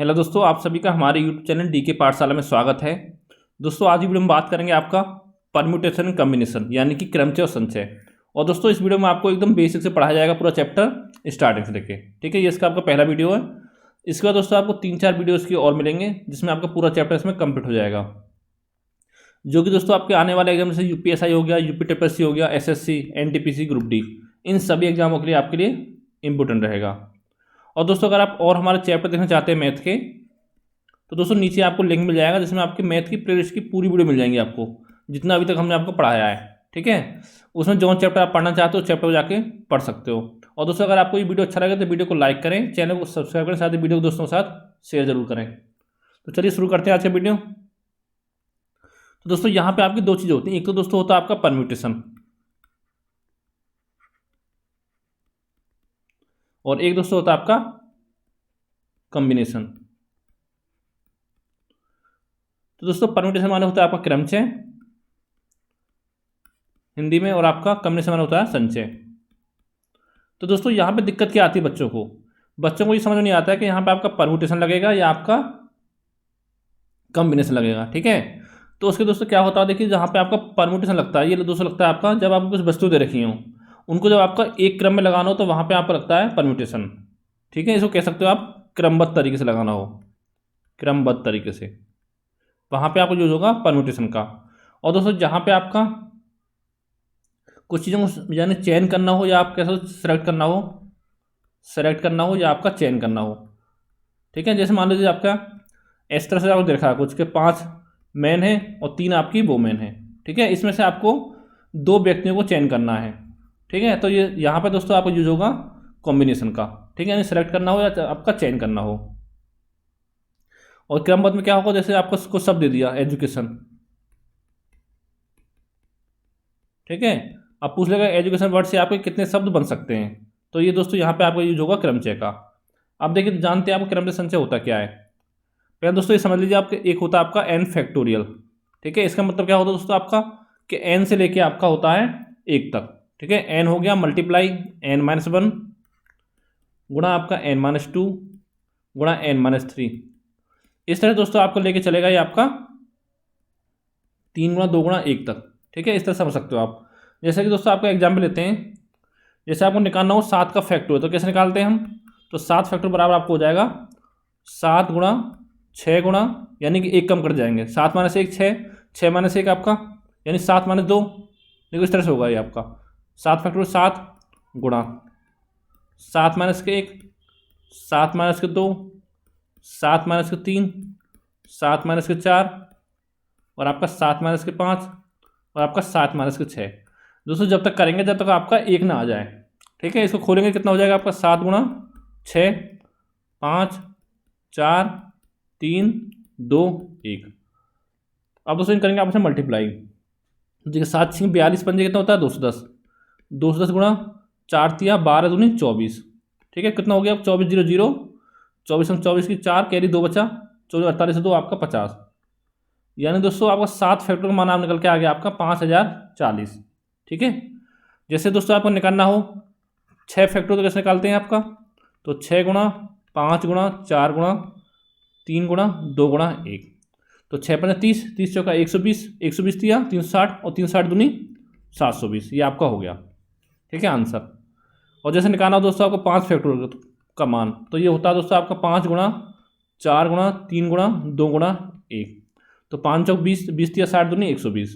Hello दोस्तों, आप सभी का हमारे यूट्यूब चैनल डीके पाठशाला में स्वागत है। दोस्तों आज की वीडियो में बात करेंगे आपका परम्यूटेशन कम्बिनेशन यानी कि क्रमचय और संचय। और दोस्तों इस वीडियो में आपको एकदम बेसिक से पढ़ाया जाएगा पूरा चैप्टर स्टार्टिंग से लेके। ठीक है, ये इसका आपका पहला वीडियो है। इसके बाद दोस्तों आपको 3-4 वीडियो इसकी और मिलेंगे जिसमें आपका पूरा चैप्टर इसमें कंप्लीट हो जाएगा, जो कि दोस्तों आपके आने वाले एग्जाम जैसे यूपीएसआई हो गया, यूपीटीपीएससी हो गया, एसएससी, एनटीपीसी, ग्रुप डी, इन सभी एग्जामों के लिए आपके लिए इंपॉर्टेंट रहेगा। और दोस्तों अगर आप और हमारे चैप्टर देखना चाहते हैं मैथ के, तो दोस्तों नीचे आपको लिंक मिल जाएगा जिसमें आपके मैथ की प्लेलिस्ट की पूरी वीडियो मिल जाएंगी आपको, जितना अभी तक हमने आपको पढ़ाया है। ठीक है, उसमें जो चैप्टर आप पढ़ना चाहते हो चैप्टर को जाके पढ़ सकते हो। और दोस्तों अगर आपको ये वीडियो अच्छा लगे तो वीडियो को लाइक करें, चैनल को सब्सक्राइब करें, साथ ही वीडियो को दोस्तों के साथ शेयर जरूर करें। तो चलिए शुरू करते हैं आज का वीडियो। तो दोस्तों यहाँ पे आपकी दो चीज़ें होती हैं, एक तो दोस्तों होता है आपका परम्यूटेशन और एक दोस्तों होता है आपका कॉम्बिनेशन। तो दोस्तों परम्यूटेशन माने होता है आपका क्रमचय हिंदी में, और आपका कॉम्बिनेशन माने होता है संचय। तो दोस्तों यहाँ पे दिक्कत क्या आती है बच्चों को ये समझ में नहीं आता है कि यहाँ पे आपका परम्यूटेशन लगेगा या आपका कॉम्बिनेशन लगेगा। ठीक है, तो उसके दोस्तों क्या होता है, देखिए जहाँ पे आपका परम्यूटेशन लगता है, ये दोस्तों लगता है आपका जब आपको कुछ वस्तु दे रखी हो, उनको जब आपका एक क्रम में लगाना हो तो वहाँ पे आपको लगता है परम्यूटेशन। ठीक है, इसको कह सकते हो आप क्रमबद्ध तरीके से लगाना हो, क्रमबद्ध तरीके से, वहाँ पे आपको यूज होगा परम्यूटेशन का। और दोस्तों जहाँ पे आपका कुछ चीज़ों को यानी चयन करना हो, या आप कैसे सेलेक्ट करना हो या आपका चयन करना हो। ठीक है, जैसे मान लीजिए आपका इस तरह से आपको देखा है कुछ के 5 मैन है और 3 आपकी वोमेन है। ठीक है, इसमें से आपको 2 व्यक्तियों को चयन करना है। ठीक है, तो ये यहाँ पे दोस्तों आपको यूज होगा कॉम्बिनेशन का। ठीक है, यानी सेलेक्ट करना हो या आपका चयन करना हो। और क्रमबद्ध में क्या होगा, जैसे आपको कुछ शब्द दे दिया एजुकेशन। ठीक है, अब पूछ लेगा एजुकेशन वर्ड से आपके कितने शब्द बन सकते हैं, तो ये दोस्तों यहाँ पे आपका यूज होगा क्रमचय का। अब देखिए जानते हैं आपको क्रमचय संचय होता क्या है। पहले दोस्तों ये समझ लीजिए, आपके एक होता है आपका n फैक्टोरियल। ठीक है, इसका मतलब क्या होता है दोस्तों आपका कि n से लेके आपका होता है 1 तक। ठीक है, n हो गया मल्टीप्लाई n-1 गुणा आपका n-2 गुणा n-3। इस तरह दोस्तों आपको लेके चलेगा ये आपका 3 गुणा 2 गुणा 1 तक। ठीक है, इस तरह समझ सकते हो आप। जैसे कि दोस्तों आपका एग्जाम्पल लेते हैं, जैसे आपको निकालना हो 7 का फैक्टोरियल, तो कैसे निकालते हैं हम, तो 7 फैक्टोरियल बराबर आपको हो जाएगा 7 गुणा 6 गुणा, यानी कि 1 कम कर जाएंगे, 7 - 1 6, 6 - 1 आपका यानी 7 - 2। देखो इस तरह से होगा ये आपका 7 फैक्टोरियल 7 गुणा 7 - 1 7 - 2 7 - 3 7 - 4 और आपका 7 - 5 और आपका 7 - 6। दोस्तों जब तक करेंगे जब तक आपका 1 ना आ जाए। ठीक है, इसको खोलेंगे कितना हो जाएगा आपका 7 गुणा 6 5 4 3 2 1। अब दोस्तों इन करेंगे आपस में मल्टीप्लाई। देखिए 7 6 42 पंजे कितना होता है 210, 210 गुणा 4 तिया 12 दूनी 24। ठीक है, कितना हो गया 24 0 0, 24 24 की 4 कैरी 2 बचा, 24 48 से 2 आपका 50। यानी दोस्तों आपका 7 फैक्टर का मान आप निकल के आ गया आपका 5040। ठीक है, जैसे दोस्तों आपको निकालना हो 6 फैक्टर, तो कैसे निकालते हैं आपका, तो 6 गुणा 5 गुणा 4 गुणा 3 गुणा 2 गुणा 1, तो 6 5 30, 30 चौका 120, 120 दिया 360 और 360 दूनी 720, ये आपका हो गया। ठीक है आंसर। और जैसे निकालना हो दोस्तों आपको 5 फैक्टर का मान, तो ये होता है दोस्तों आपका 5 गुणा 4 गुणा 3 गुणा 2 गुणा 1, तो 5 चौक 20, 20 दिया 60 दूनी 120।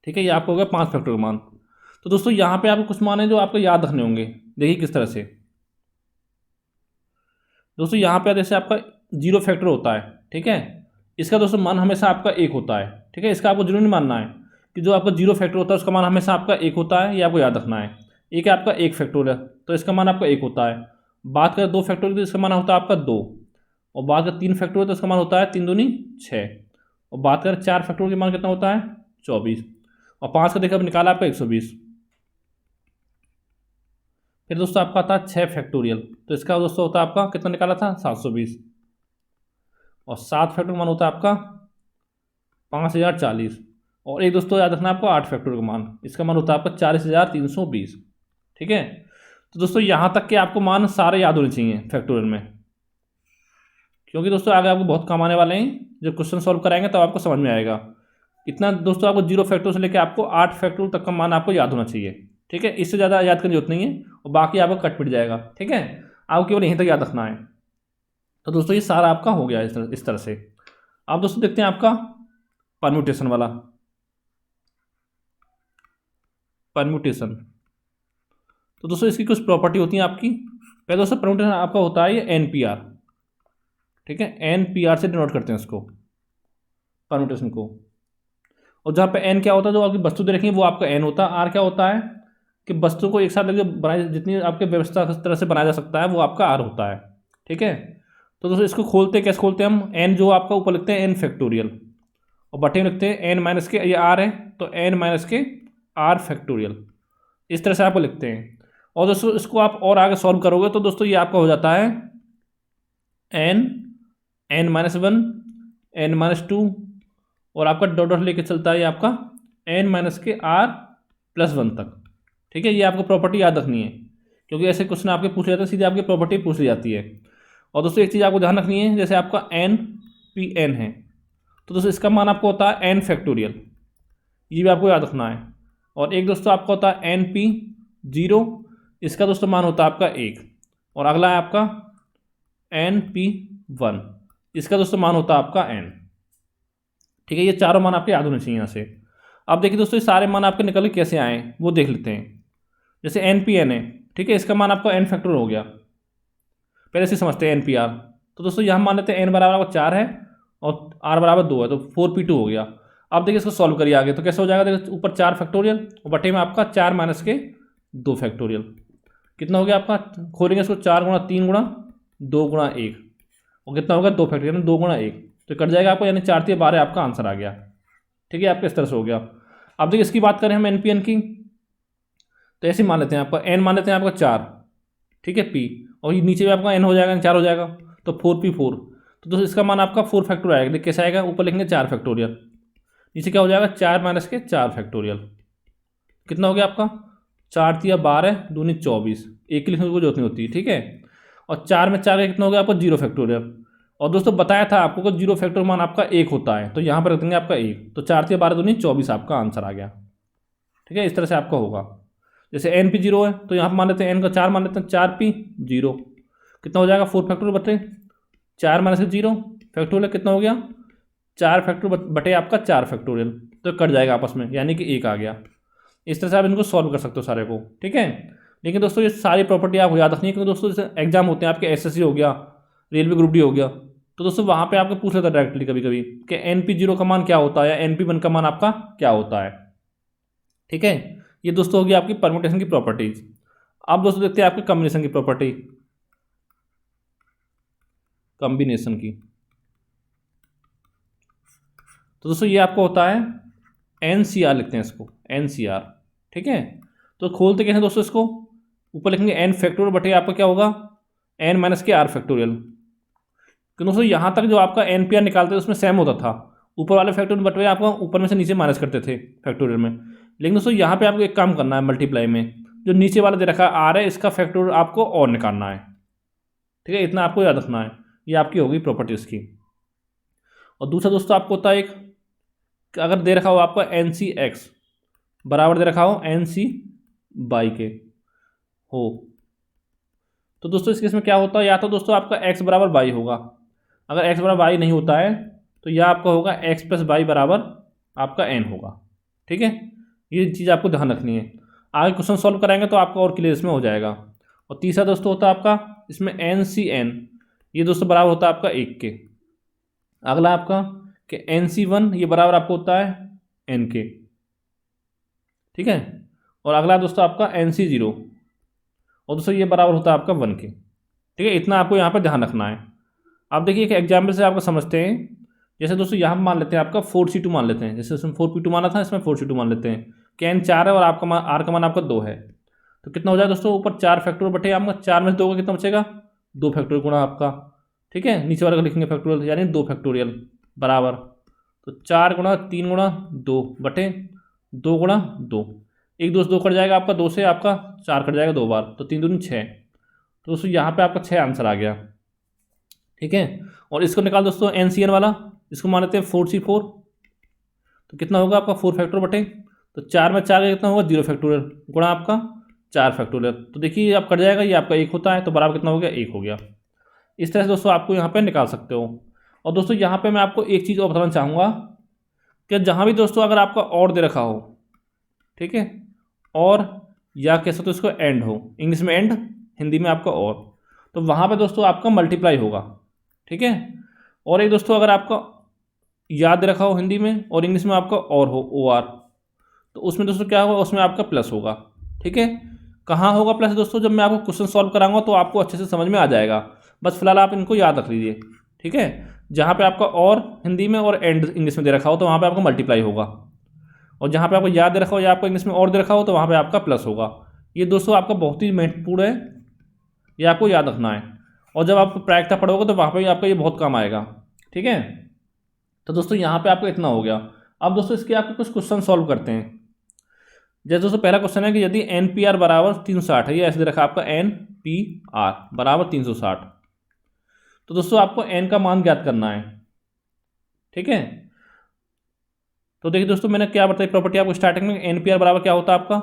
ठीक है, ये आपको हो गया 5 फैक्टर का मान। तो दोस्तों यहाँ पे आपको कुछ मान है जो आपको याद रखने होंगे, देखिए किस तरह से। दोस्तों यहाँ पे जैसे आपका 0 फैक्टर होता है। ठीक है, इसका दोस्तों मान हमेशा आपका 1 होता है। ठीक है, इसका आपको जरूर नहीं मानना है कि जो आपका 0 फैक्टर होता है उसका मान हमेशा आपका 1 होता है, ये आपको याद रखना है। एक है आपका 1 फैक्टोरियल, तो इसका मान आपका 1 होता है। बात करें 2 फैक्टोरियल तो इसका मान होता है आपका 2, और बात करें 3 फैक्टोरियल तो इसका मान होता है 3 दूनी 6, और बात करें 4 फैक्टोरियल का मान कितना होता है 24, और 5 का देखा अब निकाला आपका 120। फिर दोस्तों आपका आता है 6 फैक्टोरियल, तो इसका दोस्तों होता है आपका कितना निकाला था 720, और 7 फैक्टोरियल मान होता है आपका 5040, और एक दोस्तों याद रखना आपको 8 फैक्टोरियल का मान, इसका मान होता है आपका 40320। ठीक है, तो दोस्तों यहाँ तक के आपको मान सारे याद होने चाहिए फैक्टोरियल में। क्योंकि दोस्तों आगे आपको बहुत काम आने वाले हैं, जब क्वेश्चन सॉल्व कराएंगे तब आपको समझ में आएगा। इतना दोस्तों आपको 0 फैक्टोरियल से लेकर आपको 8 फैक्टोरियल तक का मान आपको याद होना चाहिए, ठीक है। इससे ज़्यादा याद करने की जरूरत नहीं है, और बाकी आपको कट पिट जाएगा, ठीक है। आपको केवल यहीं तक याद रखना है। तो दोस्तों ये सारा आपका हो गया इस तरह से। आप दोस्तों देखते हैं आपका परम्यूटेशन वाला। परम्यूटेशन, तो दोस्तों इसकी कुछ प्रॉपर्टी होती हैं आपकी। पहले दोस्तों परम्यूटेशन आपका होता है ये NPR, ठीक है। NPR से डिनोट करते हैं इसको, परम्यूटेशन को। और जहाँ पे n क्या होता है, जो आपकी वस्तु दे रखी है वो आपका n होता है। r क्या होता है कि वस्तु को एक साथ लेकर बनाई, जितनी आपके व्यवस्था इस तरह से बनाया जा सकता है वो आपका r होता है, ठीक है। तो दोस्तों इसको खोलते कैसे खोलते हैं हम, n जो आपका ऊपर लिखते हैं n फैक्टोरियल, और बटे में लिखते हैं n माइनस के, ये r है तो n माइनस के r फैक्टोरियल, इस तरह से आपको लिखते हैं। और दोस्तों इसको आप और आगे सॉल्व करोगे तो दोस्तों ये आपका हो जाता है n माइनस 1 n माइनस 2, और आपका डॉट डॉट लेके चलता है ये आपका n माइनस के r प्लस 1 तक, ठीक है। ये आपको प्रॉपर्टी याद रखनी है, क्योंकि ऐसे क्वेश्चन आपके पूछ जाते हैं, सीधे आपकी प्रॉपर्टी पूछ ली जाती है। और दोस्तों एक चीज़ आपको ध्यान रखनी है, जैसे आपका NPN है तो दोस्तों इसका मान आपको होता है n फैक्टोरियल, ये भी आपको याद रखना है। और एक दोस्तों आपका होता है NP0, इसका दोस्तों मान होता है आपका 1, और अगला है आपका NP1, इसका दोस्तों मान होता है आपका n, ठीक है। ये चारों मान आपके याद होने चाहिए यहाँ से। अब देखिए दोस्तों ये सारे मान आपके निकल के कैसे आए वो देख लेते हैं। जैसे NPN है, ठीक है, इसका मान आपका n फैक्टोरियल हो गया, पहले से समझते हैं NPR। तो दोस्तों यहाँ मान लेते हैं n बराबर आपका 4 है और r बराबर 2 है, तो 4P2 हो गया। अब देखिए इसको सॉल्व करिए आगे, तो कैसे हो जाएगा, देखिए ऊपर 4 फैक्टोरियल और बटे में आपका 4 माइनस के 2 फैक्टोरियल, कितना हो गया आपका, खोलेंगे इसको 4 गुणा 3 गुणा 2 गुणा 1, और कितना होगा 2 फैक्टोरियल 2 गुणा 1, तो कट जाएगा आपको, यानी 4 3 12 आपका आंसर आ गया, ठीक है। आपके इस तरह से हो गया। अब देखिए इसकी बात करें हम NPN की, तो ऐसे मान लेते हैं आपका n मान लेते हैं आपका 4, ठीक है, P, और ये नीचे भी आपका n हो जाएगा, 4 हो जाएगा, तो 4P4। तो दोस्तों इसका मान आपका 4 फैक्टोरियल आएगा, कैसे आएगा, ऊपर लिखेंगे 4 फैक्टोरियल, नीचे क्या हो जाएगा 4 माइनस के 4 फैक्टोरियल, कितना हो गया आपका 4 3 12 दूनी 24, एक की लिखने की जरूरत नहीं होती, ठीक है। और 4 में 4 का कितना हो गया आपका 0 फैक्टोरियल, और दोस्तों बताया था आपको कि 0 फैक्टोरियल मान आपका 1 होता है, तो यहाँ पर रख देंगे आपका 1, तो 4 3 12 दूनी 24 आपका आंसर आ गया, ठीक है। इस तरह से आपका होगा। जैसे NP0 है तो यहाँ पर मान लेते हैं n का 4 मान लेते हैं, 4P0, कितना हो जाएगा 4 फैक्टोरियल बटे 4 माइनस 0 फैक्टोरियल, कितना हो गया 4 फैक्टोरियल बटे आपका 4 फैक्टोरियल, तो कट जाएगा आपस में, यानी कि 1 आ गया। इस तरह से आप इनको सॉल्व कर सकते हो सारे को, ठीक है। लेकिन दोस्तों ये सारी प्रॉपर्टी आपको याद रखनी है, क्योंकि दोस्तों जैसे एग्जाम होते हैं आपके SSC हो गया, रेलवे ग्रुप डी हो गया, तो दोस्तों वहाँ पे आपको पूछ लेता है डायरेक्टली कभी कभी कि NP0 का मान क्या होता है या NP1 का मान आपका क्या होता है, ठीक है। ये दोस्तों होगी आपकी परम्यूटेशन की प्रॉपर्टीज। अब दोस्तों देखते हैं आपके कॉम्बिनेशन की प्रॉपर्टी, कॉम्बिनेशन की। तो दोस्तों ये आपको होता है NCR, लिखते हैं इसको NCR, ठीक है। तो खोलते कैसे दोस्तों, इसको ऊपर लिखेंगे n फैक्टोरियल बटे आपका क्या होगा n माइनस के r फैक्टोरियल। तो दोस्तों यहाँ तक जो आपका NPR निकालते थे उसमें सेम होता था, ऊपर वाले फैक्टोरियल बटे आपका ऊपर में से नीचे माइनस करते थे फैक्टोरियल में। लेकिन दोस्तों यहाँ पे आपको एक काम करना है, मल्टीप्लाई में जो नीचे वाला दे रखा है r है, इसका फैक्टोरियल आपको और निकालना है, ठीक है। इतना आपको याद रखना है, ये आपकी होगी प्रॉपर्टी इसकी। और दूसरा दोस्तों आपको होता है एक, अगर दे रखा हो आपका NCX बराबर दे रखा हो NCY के हो, तो दोस्तों इस केस में क्या होता है, या तो दोस्तों आपका x बराबर y होगा, अगर x बराबर y नहीं होता है तो यह आपका होगा x प्लस y बराबर आपका n होगा, ठीक है। ये चीज़ आपको ध्यान रखनी है, आगे क्वेश्चन सॉल्व कराएंगे तो आपका और क्लियर इसमें हो जाएगा। और तीसरा दोस्तों होता है आपका इसमें NCN, ये दोस्तों बराबर होता है आपका 1 के। अगला आपका कि NC1 ये बराबर आपको होता है n के, ठीक है। और अगला दोस्तों आपका NC0, और दोस्तों ये बराबर होता है आपका 1 के, ठीक है। इतना आपको यहाँ पर ध्यान रखना है। अब देखिए एक एग्जाम्पल से आपको समझते हैं, जैसे दोस्तों यहाँ मान लेते हैं आपका 4C2 मान लेते हैं, जैसे इसमें 4P2 माना था, इसमें 4C2 मान लेते हैं कि n 4 है और आपका मान r का मान आपका 2 है, तो कितना हो जाएगा दोस्तों ऊपर 4 फैक्टोरियल बटे आपका 4 में से 2 का कितना बचेगा 2 फैक्टोरियल गुणा आपका, ठीक है। नीचे वाले को लिखेंगे फैक्टोरियल, यानी 2 फैक्टोरियल बराबर, तो 4 गुणा 3 गुणा 2 बटे 2 गुणा 2, 1 2 से 2 कट जाएगा आपका, 2 से आपका 4 कट जाएगा 2 बार, तो 3 दूनी 6, तो दोस्तों यहाँ पे आपका 6 आंसर आ गया, ठीक है। और इसको निकाल दोस्तों NCN वाला, इसको मान लेते हैं 4C4, तो कितना होगा आपका 4 फैक्टोरियल बटे, तो 4 में 4 का कितना होगा 0 फैक्टोरियल गुणा आपका 4 फैक्टोरियल, तो देखिए आप कट जाएगा, ये आपका 1 होता है, तो बराबर कितना हो गया 1 हो गया। इस तरह से दोस्तों आपको यहाँ पे निकाल सकते हो। और दोस्तों यहाँ पे मैं आपको एक चीज़ और बताना चाहूँगा कि जहाँ भी दोस्तों अगर आपका और दे रखा हो, ठीक है, और या कह सकते हो इसको एंड हो, इंग्लिश में एंड, हिंदी में आपका और, तो वहाँ पे दोस्तों आपका मल्टीप्लाई होगा, ठीक है। और एक दोस्तों अगर आपका याद रखा हो हिंदी में और इंग्लिश में आपका और हो OR, तो उसमें दोस्तों क्या होगा, उसमें आपका प्लस होगा, ठीक है। कहाँ होगा प्लस दोस्तों, जब मैं आपको क्वेश्चन सॉल्व कराऊंगा तो आपको अच्छे से समझ में आ जाएगा, बस फिलहाल आप इनको याद रख लीजिए, ठीक है। जहाँ पे आपका और हिंदी में और एंड इंग्लिश में दे रखा हो तो वहाँ पे आपको मल्टीप्लाई होगा, और जहाँ पे आपको याद दे रखा हो या आपको इंग्लिश में और दे रखा हो तो वहाँ पे आपका प्लस होगा। ये दोस्तों आपका बहुत ही महत्वपूर्ण है, ये आपको याद रखना है, और जब आप प्रायिकता पढ़ोगे तो वहाँ पे आपका ये बहुत काम आएगा, ठीक है। तो दोस्तों यहाँ पे आपका इतना हो गया। अब दोस्तों इसके आपके कुछ क्वेश्चन सॉल्व करते हैं। जैसे दोस्तों पहला क्वेश्चन है कि यदि NPR बराबर 360 है, ये ऐसे दे रखा आपका NPR बराबर 360, तो दोस्तों आपको n का मान ज्ञात करना है, ठीक है। तो देखिए दोस्तों मैंने क्या बताई प्रॉपर्टी आपको स्टार्टिंग में, NPR बराबर क्या होता है आपका,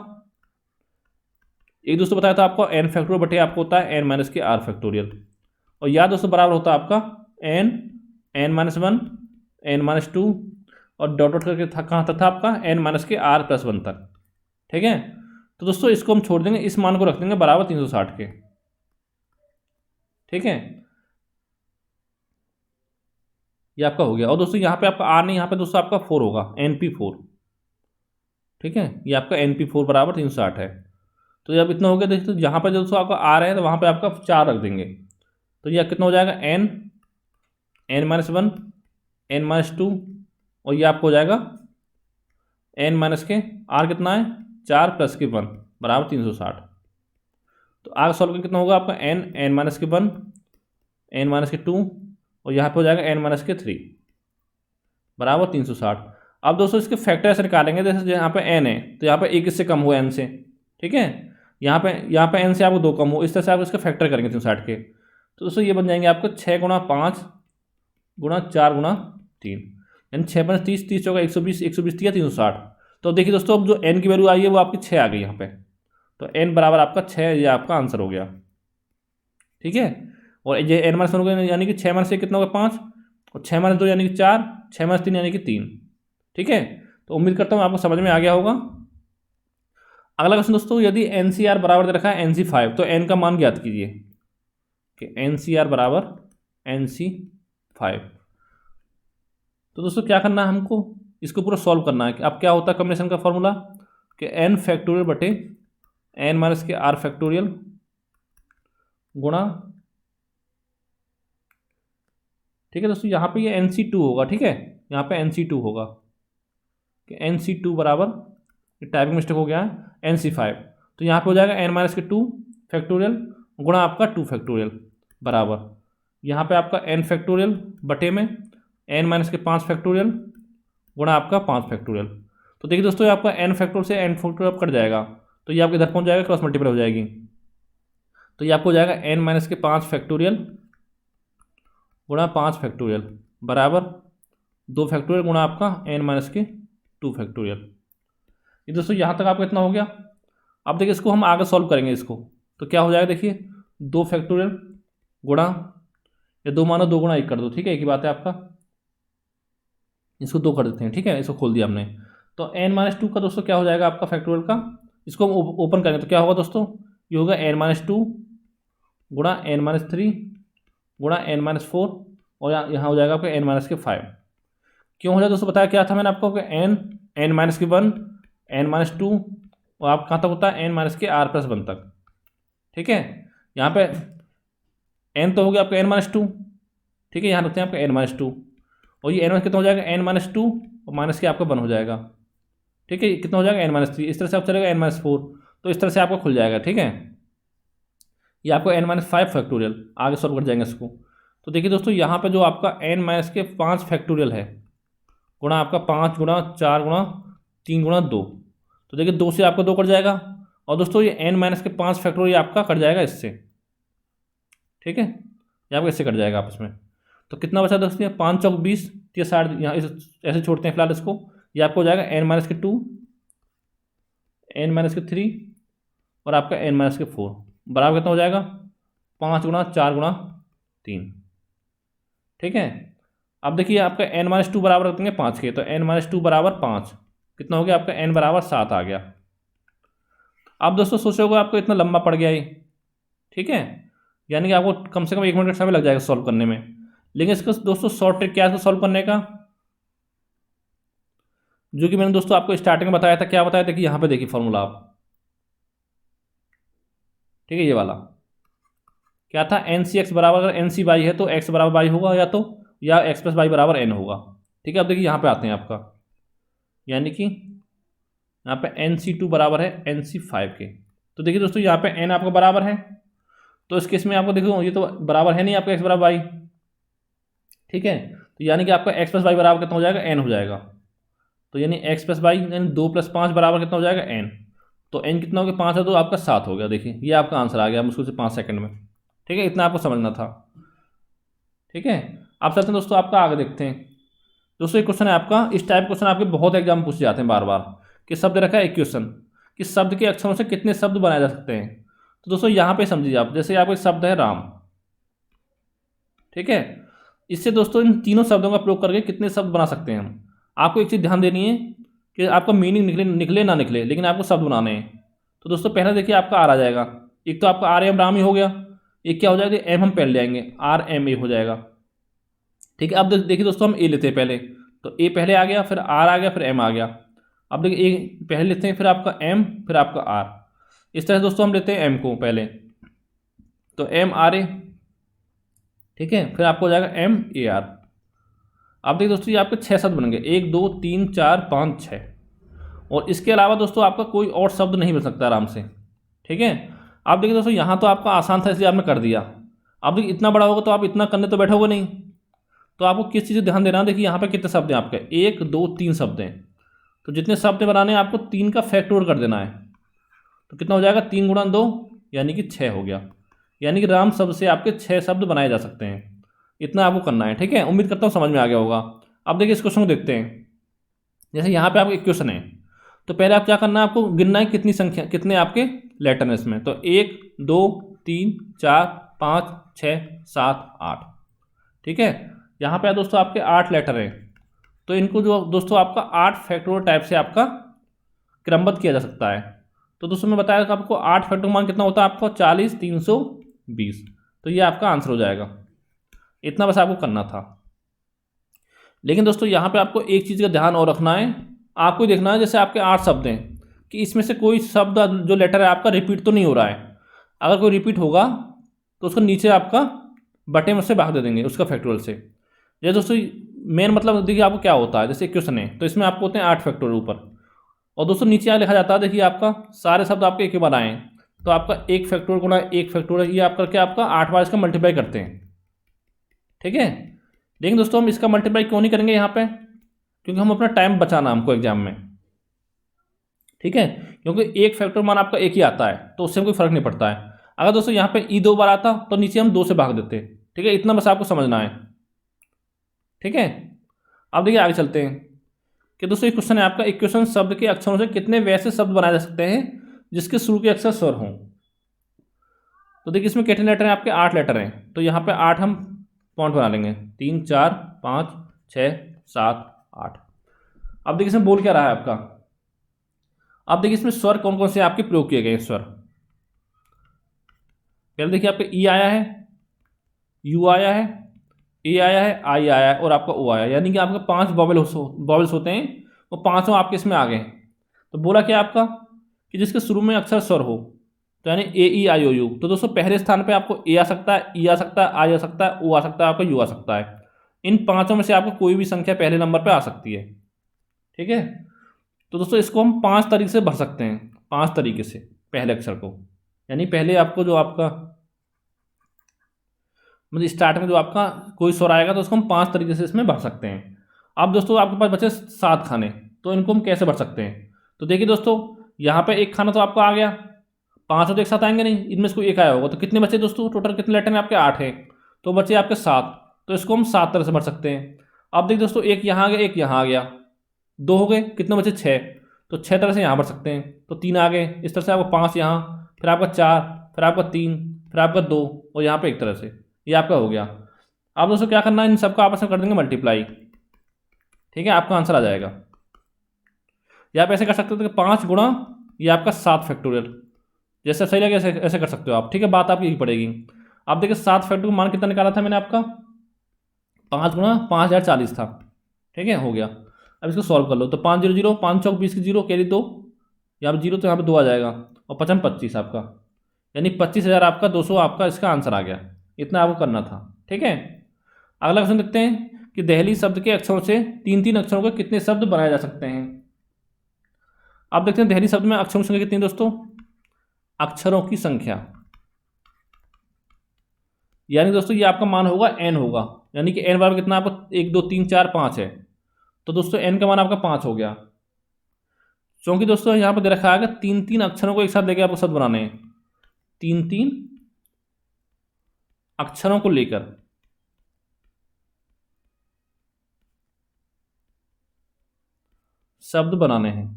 एक दोस्तों बताया था आपको n फैक्टोरियल बटे आपको होता है n माइनस के r फैक्टोरियल, और यह दोस्तों बराबर होता है आपका n-1 n-2 और डॉट डॉट करके कहाँ तक था आपका n माइनस के r+1 तक, ठीक है। तो दोस्तों इसको हम छोड़ देंगे, इस मान को रख देंगे बराबर 360 के, ठीक है, ये आपका हो गया। और दोस्तों यहाँ पे आपका r नहीं, यहाँ पे दोस्तों आपका 4 होगा, NP4, ठीक है, ये आपका NP4 बराबर 360 है। तो जब इतना हो गया देखिए, तो यहाँ पर दोस्तों आपका r है तो वहाँ पे आपका 4 रख देंगे, तो यह कितना हो जाएगा n-1 n-2, और ये आपको हो जाएगा n माइनस के r कितना है 4 प्लस के 1 बराबर 360। तो आगे सॉल्व करके कितना होगा आपका n माइनस के 1 n माइनस के 2 और यहाँ पे हो जाएगा n माइनस के 3 बराबर 360। अब दोस्तों इसके फैक्टर ऐसे निकालेंगे, जैसे यहाँ पे n है तो यहाँ पे 1 इससे कम हो n से, ठीक है, यहाँ पे n से आपको 2 कम हो, इस तरह से आप इसके फैक्टर करेंगे 360 के। तो दोस्तों ये बन जाएंगे आपको 6 गुणा 5 गुणा 4 गुणा 3, यानी 6 5 30 30 होगा 120 120 या 360। तो देखिए दोस्तों अब जो n की वैल्यू आई है वो आपकी 6 आ गई यहाँ पे, तो n बराबर आपका 6, ये आपका आंसर हो गया, ठीक है। और ये n माइनस 1 हो गया, यानी कि 6 माइनस 1 कितना होगा 5, और 6 माइनस 2 यानी कि 4, 6 माइनस 3 यानी कि 3, ठीक है। तो उम्मीद करता हूँ आपको समझ में आ गया होगा। अगला क्वेश्चन दोस्तों, यदि NCR बराबर दे रखा है NC5 तो n का मान ज्ञात कीजिए, कि NCR बराबर NC5। तो दोस्तों क्या करना है हमको, इसको पूरा सॉल्व करना है। कि अब क्या होता है कॉम्बिनेशन का फॉर्मूला, कि n फैक्टोरियल बटे n माइनस के r फैक्टोरियल गुणा, ठीक है दोस्तों, यहाँ पे ये NC2 होगा, ठीक है, यहाँ पे NC2 होगा, कि NC2 बराबर टाइपिंग मिस्टेक हो गया है NC5, तो यहाँ पे हो जाएगा n माइनस के 2 फैक्टोरियल गुणा आपका 2 फैक्टोरियल बराबर, यहाँ पे आपका n फैक्टोरियल बटे में n माइनस के 5 फैक्टोरियल गुणा आपका 5 फैक्टोरियल। तो देखिए दोस्तों आपका n फैक्टोरियल से n फैक्टोरियल कट जाएगा, तो ये आपके इधर पहुँच जाएगा, क्रॉस मल्टीप्लाई हो जाएगी, तो ये आपको हो जाएगा n माइनस के 5 फैक्टोरियल गुणा 5 फैक्टोरियल बराबर 2 फैक्टोरियल गुणा आपका n माइनस के 2 फैक्टोरियल। ये दोस्तों यहाँ तक आपका इतना हो गया। अब देखिए इसको हम आगे सॉल्व करेंगे इसको, तो क्या हो जाएगा देखिए 2 फैक्टोरियल गुणा, या 2 मानो 2 गुणा 1 कर दो, ठीक है, एक ही बात है आपका, इसको 2 कर देते हैं, ठीक है, इसको खोल दिया हमने। तो n माइनस 2 का दोस्तों क्या हो जाएगा आपका फैक्टोरियल का, इसको हम ओपन करेंगे तो क्या होगा दोस्तों, ये होगा n माइनस 2 गुणा n माइनस 3 गुणा n माइनस 4, और यहाँ हो जाएगा आपका n माइनस के 5। क्यों हो जाएगा दोस्तों, बताया क्या था मैंने आपको कि n माइनस के 1 n माइनस 2 और आप कहाँ तक होता है n माइनस के r+1 तक, ठीक है। यहाँ पे n तो हो गया आपका n माइनस 2, ठीक है, यहाँ रखते हैं आपका n माइनस 2, और ये n माइनस कितना हो जाएगा n माइनस 2 और माइनस के आपका 1 हो जाएगा, ठीक है, कितना हो जाएगा n माइनस 3, इस तरह से आप चलेगा n माइनस 4, तो इस तरह से आपका खुल जाएगा, ठीक है। ये आपको n माइनस 5 फैक्टोरियल आगे सॉल्व कर जाएंगे इसको। तो देखिए दोस्तों यहाँ पे जो आपका n माइनस के 5 फैक्टोरियल है गुणा आपका 5 गुणा 4 गुणा 3 गुणा 2, तो देखिए 2 से आपका 2 कट जाएगा, और दोस्तों ये n माइनस के 5 फैक्टोरियल आपका कट जाएगा इससे, ठीक है, ये आपका इससे कट जाएगा आपस में, तो कितना बचा दोस्तों, 5 चौक 20, ये 60 यहाँ ऐसे छोड़ते हैं फिलहाल इसको। ये आपको हो जाएगा n-2, n-3 और आपका n-4 बराबर कितना हो जाएगा, 5 गुणा 4 गुणा 3। ठीक है, अब देखिए आपका n-2 बराबर रखेंगे 5 के, तो n-2 बराबर 5 कितना हो गया आपका, n बराबर 7 आ गया। अब दोस्तों सोचोगे आपको इतना लंबा पड़ गया ये, ठीक है, यानी कि आपको कम से कम 1 मिनट का समय लग जाएगा सॉल्व करने में। लेकिन इसका दोस्तों शॉर्ट ट्रिक क्या है इसको सॉल्व करने का, जो कि मैंने दोस्तों आपको स्टार्टिंग में बताया था। क्या बताया था कि यहाँ पे देखिए फॉर्मूला आप, ठीक है, ये वाला क्या था, एन सी एक्स बराबर, अगर एन सी वाई है तो एक्स बराबर वाई होगा, या एक्स प्लस वाई बराबर एन होगा। ठीक है, अब देखिए यहाँ पे आते हैं आपका, यानी कि यहाँ पे एन सी 2 बराबर है एन सी 5 के। तो देखिए दोस्तों यहाँ पे एन आपका बराबर है, तो इस केस में आपको देखो ये तो बराबर है नहीं आपका एक्स बराबर वाई, ठीक है, तो यानी कि आपका एक्स प्लस वाई बराबर कितना हो जाएगा, एन हो जाएगा। तो यानी एक्स प्लस वाई यानी 2 + 5 बराबर कितना हो जाएगा, एन। तो एन कितना हो गया, 5 है तो आपका 7 हो गया। देखिए ये आपका आंसर आ गया मुश्किल से 5 सेकंड में। ठीक है, इतना आपको समझना था। ठीक है, आप चलते हैं दोस्तों आपका आगे देखते हैं। दोस्तों एक क्वेश्चन है आपका, इस टाइप क्वेश्चन आपके बहुत एग्जाम पूछे जाते हैं बार बार, कि शब्द रखा है इक्वेशन, कि शब्द के अक्षरों से कितने शब्द बनाए जा सकते हैं। तो दोस्तों यहाँ पे समझिए आप, जैसे आपका एक शब्द है राम, ठीक है, इससे दोस्तों इन तीनों शब्दों का प्रयोग करके कितने शब्द बना सकते हैं हम। आपको एक चीज़ ध्यान देनी है कि आपका मीनिंग निकले ना निकले, लेकिन आपको शब्द बनाने हैं। तो दोस्तों पहले देखिए आपका आर आ जाएगा, एक तो आपका आर एम राम ही हो गया, एक क्या हो जाएगा, एम हम पहले ले आएंगे, आर एम ए हो जाएगा। ठीक है, अब देखिए दोस्तों हम ए लेते हैं पहले, तो ए पहले आ गया, फिर आर आ गया, फिर एम आ गया। अब देखिए ए पहले लेते हैं, फिर आपका एम, फिर आपका आर। इस तरह से दोस्तों हम लेते हैं एम को पहले, तो एम आर ए, ठीक है, फिर आपको हो जाएगा एम ए आर। अब देखिए दोस्तों ये आपके 6 शब्द बनेंगे, 1 2 3 4 5 6, और इसके अलावा दोस्तों आपका कोई और शब्द नहीं बन सकता आराम से। ठीक है, आप देखिए दोस्तों यहाँ तो आपका आसान था इसलिए आपने कर दिया। अब देखिए इतना बड़ा होगा तो आप इतना करने तो बैठोगे नहीं, तो आपको किस चीज़ ध्यान देना है। देखिए यहाँ पे कितने शब्द हैं आपके, 1 2 3 शब्द हैं, तो जितने शब्द बनाने हैं आपको 3 का फैक्टोरियल कर देना है। तो कितना हो जाएगा, 3 × 2 यानी कि 6 हो गया। यानी कि राम शब्द से आपके 6 शब्द बनाए जा सकते हैं, इतना आपको करना है। ठीक है, उम्मीद करता हूँ समझ में आ गया होगा। अब देखिए इस क्वेश्चन को देखते हैं। जैसे यहाँ पे आपका इक्वेशन है, तो पहले आप क्या करना है, आपको गिनना है कितनी संख्या, कितने आपके लेटर हैं इसमें। तो 1 2 3 4 5 6 7 8। ठीक है, यहाँ पे दोस्तों आपके 8 लेटर हैं, तो इनको जो दोस्तों आपका 8 फैक्टोरियल टाइप से आपका क्रमबद्ध किया जा सकता है। तो दोस्तों मैं बताया कि आपको 8 फैक्टोरियल मान कितना होता है, आपको 40 320। तो ये आपका आंसर हो जाएगा, इतना बस आपको करना था। लेकिन दोस्तों यहाँ पे आपको एक चीज़ का ध्यान और रखना है, आपको देखना है जैसे आपके 8 शब्द हैं कि इसमें से कोई शब्द जो लेटर है आपका रिपीट तो नहीं हो रहा है। अगर कोई रिपीट होगा तो उसको नीचे आपका बटे में से भाग दे देंगे उसका फैक्टोरियल से। जैसे दोस्तों मेन मतलब देखिए आपको क्या होता है, जैसे इक्वेशन है तो इसमें आपको होते हैं 8 फैक्टोरियल ऊपर, और दोस्तों नीचे यहाँ लिखा जाता है, देखिए आपका सारे शब्द आपके एक ही बार आए हैं, तो आपका 1 फैक्टोरियल गुणा 1 फैक्टोरियल, ये आप करके आपका 8 बार इसका मल्टीप्लाई करते हैं। ठीक है, लेकिन दोस्तों हम इसका मल्टीप्लाई क्यों नहीं करेंगे यहाँ पे, क्योंकि हम अपना टाइम बचाना हमको एग्जाम में। ठीक है, क्योंकि 1 फैक्टोरियल मान आपका एक ही आता है तो उससे कोई फर्क नहीं पड़ता है। अगर दोस्तों यहाँ पे ई 2 बार आता तो नीचे हम 2 से भाग देते। ठीक है, इतना बस आपको समझना है। ठीक है, अब देखिए आगे चलते हैं कि दोस्तों एक क्वेश्चन है आपका, इक्वेशन शब्द के अक्षरों से कितने वैसे शब्द बनाए जा सकते हैं जिसके शुरू के अक्षर स्वर हों। तो देखिए इसमें कितने लेटर हैं आपके, 8 लेटर हैं, तो यहाँ पे 8 हम पॉइंट बना लेंगे, 3 4 5 6 7 8। अब देखिए इसमें बोल क्या रहा है आपका, अब देखिए इसमें स्वर कौन कौन से आपके प्रयोग किए गए स्वर। पहले देखिए आपका ई आया है, यू आया है, ए आया है, आई आया है और आपका ओ आया है, यानी कि आपके 5 वॉवेल्स होते हैं, वो 5 आपके इसमें आ गए। तो बोला क्या आपका कि जिसके शुरू में अक्षर स्वर हो, तो यानी ए ई आई ओ यू। तो दोस्तों पहले स्थान पे आपको ए आ सकता है, ई आ सकता है, आई आ सकता है, ओ आ सकता है, आपका यू आ सकता है। इन 5 में से आपको कोई भी संख्या पहले नंबर पे आ सकती है। ठीक है, तो दोस्तों इसको हम 5 तरीके से भर सकते हैं, 5 तरीके से पहले अक्षर को, यानी पहले आपको जो आपका मतलब स्टार्ट में जो आपका कोई स्वर आएगा तो उसको हम 5 तरीके से इसमें भर सकते हैं। अब दोस्तों आपके पास बचे 7 खाने, तो इनको हम कैसे भर सकते हैं। तो देखिए दोस्तों यहाँ पे एक खाना तो आपका आ गया, 5 तो एक साथ आएंगे नहीं, इनमें से कोई एक आया होगा, तो कितने बचे दोस्तों, टोटल कितने लेटर हैं आपके, 8 हैं, तो बचे आपके 7। तो इसको हम 7 तरह से भर सकते हैं। अब देखिए दोस्तों, एक यहाँ आ गया, एक यहाँ आ गया, 2 हो गए, कितने बचे 6, तो 6 तरह से यहाँ भर सकते हैं। तो 3 आ गए, इस तरह से आपको 5 यहाँ, फिर आपका 4, फिर आपका 3, फिर आपका 2 और यहाँ पे एक तरह से, ये आपका हो गया। अब दोस्तों क्या करना है, इन सबका आपस में कर देंगे मल्टीप्लाई, ठीक है, आपका आंसर आ जाएगा। या आप ऐसे कर सकते हो कि 5 गुणा ये आपका 7 फैक्टोरियल, जैसे सही लगे ऐसे ऐसे कर सकते हो आप, ठीक है, बात आपकी यही पड़ेगी। आप देखिए 7 फैक्टोरियल मान कितना निकाला था मैंने आपका, 5 गुणा 5040 था, ठीक है, हो गया। अब इसको सॉल्व कर लो, तो 5 0 0, 5 चौक 20 की 0 कैरी 2, यहाँ पे 0 तो यहाँ पे 2 आ जाएगा, और 55 25 आपका, यानी 25,000 आपका 200 आपका इसका आंसर आ गया। इतना आपको करना था, ठीक है। अगला क्वेश्चन देखते हैं कि दहली शब्द के अक्षरों से 3-3 अक्षरों के कितने शब्द बनाए जा सकते हैं। आप देखते हैं दहली शब्द में अक्षरों की संख्या कितनी है दोस्तों, अक्षरों की संख्या, यानी दोस्तों ये आपका मान होगा n होगा, यानी कि n बराबर कितना आपको 1 2 3 4 5 है, तो दोस्तों n का मान आपका 5 हो गया। क्योंकि दोस्तों यहाँ पर दे रखा है 3-3 अक्षरों को एक साथ लेकर आपको शब्द बनाने हैं, 3-3 अक्षरों को लेकर शब्द बनाने हैं।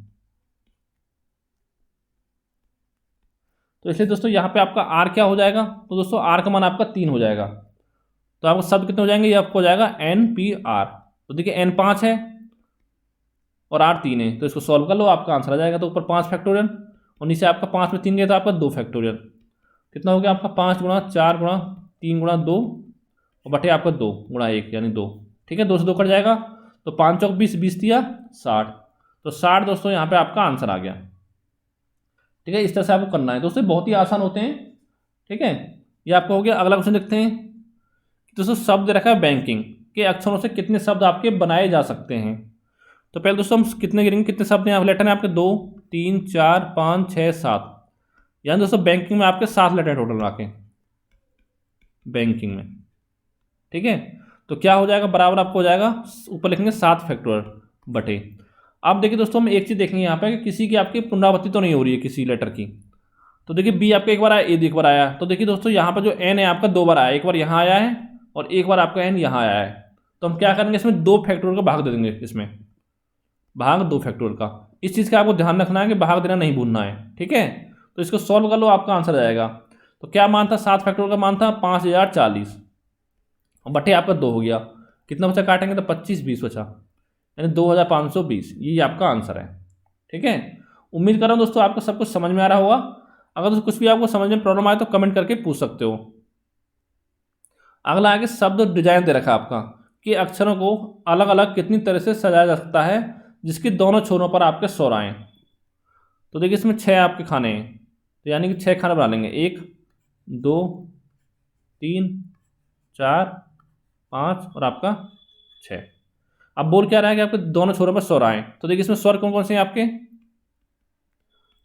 तो इसलिए दोस्तों यहाँ पे आपका r क्या हो जाएगा, तो दोस्तों r का मान आपका 3 हो जाएगा, तो आपको शब्द कितने हो जाएंगे, ये आपको हो जाएगा NPR। तो देखिए n 5 है और r 3 है, तो इसको सॉल्व कर लो, आपका आंसर आ जाएगा। तो ऊपर 5 फैक्टोरियल और नीचे आपका 5 में 3 गया तो आपका 2 फैक्टोरियल, कितना हो गया आपका 5 गुणा 4 गुणा 3 गुणा 2 और बटे आपका 2 गुणा 1 यानी 2, ठीक है, 2 से 2 कट जाएगा, तो 5 चौक 20, 20 दिया 60, तो 60 दोस्तों यहाँ पे आपका आंसर आ गया, ठीक है। इस तरह से आपको करना है दोस्तों, बहुत ही आसान होते हैं, ठीक है, ये आपका हो गया। अगला क्वेश्चन देखते हैं दोस्तों, शब्द रखा है बैंकिंग के अक्षरों से कितने शब्द आपके बनाए जा सकते हैं। तो पहले दोस्तों हम कितने गिरेंगे, कितने शब्द हैं, लेटर हैं आपके 2 3 4 5 6 7, यानी दोस्तों बैंकिंग में आपके 7 लेटर टोटल आके बैंकिंग में, ठीक है। तो क्या हो जाएगा, बराबर आपको हो जाएगा, ऊपर लिखेंगे 7 फैक्टोरियल बटे। अब देखिए दोस्तों हम एक चीज़ देखेंगे यहाँ पे कि किसी की आपकी पुनरावृत्ति तो नहीं हो रही है किसी लेटर की। तो देखिए बी आपका एक बार आया, ए एक बार आया, तो देखिए दोस्तों यहाँ पर जो एन है आपका 2 बार आया, एक बार यहाँ आया है और एक बार आपका एन यहाँ आया है। तो हम क्या करेंगे, इसमें 2 फैक्टोरियल का भाग दे देंगे, इसमें भाग 2 फैक्टोरियल का। इस चीज़ का आपको ध्यान रखना है कि भाग देना नहीं भूलना है, ठीक है। तो इसको सॉल्व कर लो, आपका आंसर आ जाएगा। तो क्या मान था, 7 फैक्टोरियल का मान था 5040 और बटे आपका 2 हो गया, कितना बचा काटेंगे तो 25 20 बचा, यानी 2520, ये आपका आंसर है, ठीक है। उम्मीद कर रहा हूँ दोस्तों आपको सब कुछ समझ में आ रहा होगा। अगर दोस्तों कुछ भी आपको समझ में प्रॉब्लम आए तो कमेंट करके पूछ सकते हो। अगला आगे शब्द डिजाइन दे रखा है आपका कि अक्षरों को अलग अलग कितनी तरह से सजाया जा सकता है जिसके दोनों छोरों पर आपके स्वर आए। तो देखिए इसमें 6 आपके खाने हैं, तो यानी कि 6 खाने बना लेंगे, 1 2 3 4 5 और आपका 6। अब बोल क्या रहा है कि आपके दोनों छोरों पर स्वर आए। तो देखिए इसमें स्वर कौन कौन से हैं आपके,